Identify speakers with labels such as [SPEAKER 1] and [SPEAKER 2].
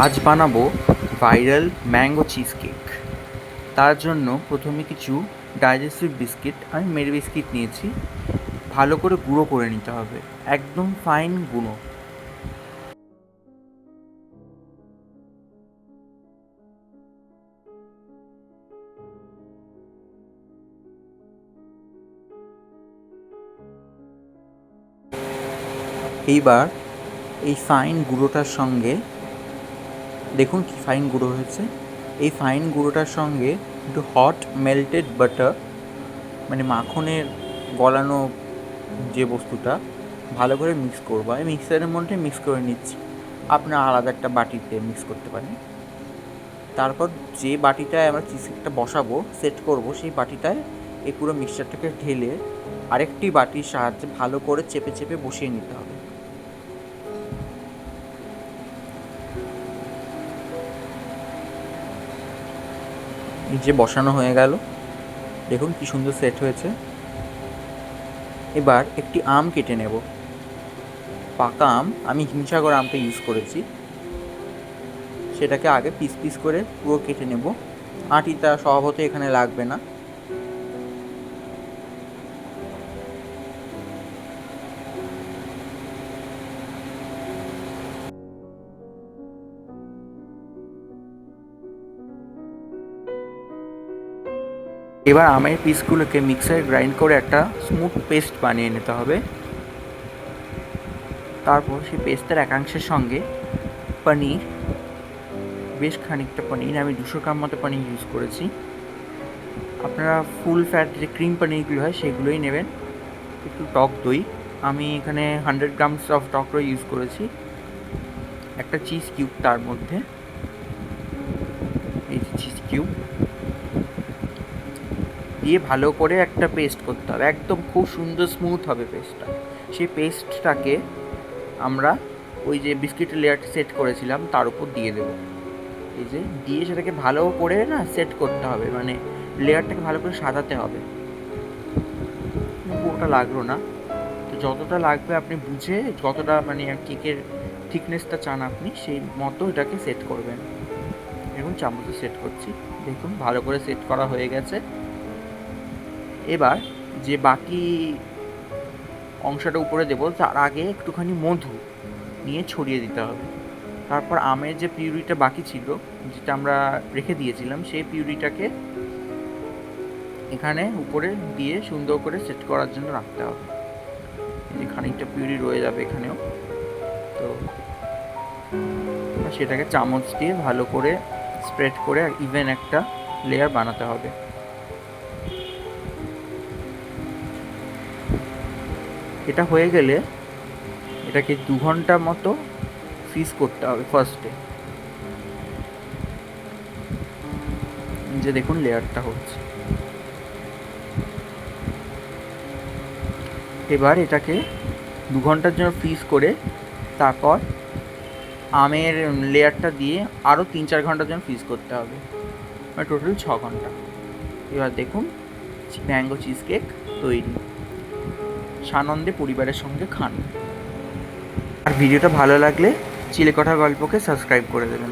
[SPEAKER 1] আজ বানাবো viral mango cheese cake. তার জন্য প্রথমে কিছু ডাইজেস্টিভ বিস্কিট, আমি মেরি বিস্কিট নিয়েছি, ভালো করে গুঁড়ো করে নিতে হবে, একদম ফাইন গুঁড়ো। এইবার এই ফাইন গুঁড়োটার সঙ্গে দেখুন কি ফাইন গুঁড়ো হয়েছে। এই ফাইন গুঁড়োটার সঙ্গে একটু হট মেল্টেড বাটার, মানে মাখনের গলানো যে বস্তুটা, ভালো করে মিক্স করবো। আমি মিক্সারের মধ্যে মিক্স করে নিচ্ছি, আপনার আলাদা একটা বাটিতে মিক্স করতে পারেন। তারপর যে বাটিটায় আমরা চিজ কেকটা বসাবো, সেট করব, সেই বাটিটায় এই পুরো মিক্সচারটাকে ঢেলে আরেকটি বাটির সাহায্যে ভালো করে চেপে চেপে বসিয়ে নিতে হবে। এই যে বসানো হয়ে গেল, দেখুন কি সুন্দর সেট হয়েছে। এবার একটি আম কেটে নেব, পাকা আম। আমি হিমসাগর আমটা ইউজ করেছি। সেটাকে আগে পিস পিস করে পুরো কেটে নেব, আটিটা স্বভাবতই এখানে লাগবে না। এবার আমের পিসগুলোকে মিক্সারে গ্রাইন্ড করে একটা স্মুথ পেস্ট বানিয়ে নিতে হবে। তারপর সেই পেস্টের একাংশের সঙ্গে পনির, বেশ খানিকটা পনির, আমি 200 গ্রাম মতো পনির ইউজ করেছি। আপনারা ফুল ফ্যাট যে ক্রিম পনিরগুলো হয় সেগুলোই নেবেন। একটু টক দই, আমি এখানে 100 গ্রামস অফ টক দই ইউজ করেছি। একটা চিজ কিউব তার মধ্যে, এই চিজ কিউব দিয়ে ভালো করে একটা পেস্ট করতে হবে, একদম খুব সুন্দর স্মুথ হবে পেস্টটা। সেই পেস্টটাকে আমরা ওই যে বিস্কিটের লেয়ারটা সেট করেছিলাম তার উপর দিয়ে দেবো। এই যে দিয়ে সেটাকে ভালো করে না সেট করতে হবে, মানে লেয়ারটাকে ভালো করে সাজাতে হবে। পুরোটা লাগলো না, তো যতটা লাগবে আপনি বুঝে, যতটা মানে কেকের থিকনেসটা চান আপনি সেই মতো এটাকে সেট করবেন। এখন চামচে সেট করছি, দেখুন ভালো করে সেট করা হয়ে গেছে। এবার যে বাকি অংশটা উপরে দেবো, তার আগে একটুখানি মধু নিয়ে ছড়িয়ে দিতে হবে। তারপর আমের যে পিউরিটা বাকি ছিল, যেটা আমরা রেখে দিয়েছিলাম, সেই পিউরিটাকে এখানে উপরে দিয়ে সুন্দর করে সেট করার জন্য রাখতে হবে। যে খানিকটা পিউরি রয়ে যাবে এখানেও, তো সেটাকে চামচ দিয়ে ভালো করে স্প্রেড করে ইভেন একটা লেয়ার বানাতে হবে। এটা হয়ে গেলে এটাকে 2 ঘন্টা মতো ফ্রিজ করতে হবে ফার্স্টে। যে দেখুন লেয়ারটা হচ্ছে। এবার এটাকে 2 ঘন্টার জন্য ফ্রিজ করে তারপর আমের লেয়ারটা দিয়ে আরও 3-4 ঘন্টার জন্য ফ্রিজ করতে হবে, মানে টোটাল 6 ঘন্টা। এবার দেখুন ম্যাঙ্গো চিজ কেক তৈরি, সানন্দে পরিবারের সঙ্গে খান। আর ভিডিওটা ভালো লাগলে চিলেকোঠা গল্পকে সাবস্ক্রাইব করে দেবেন।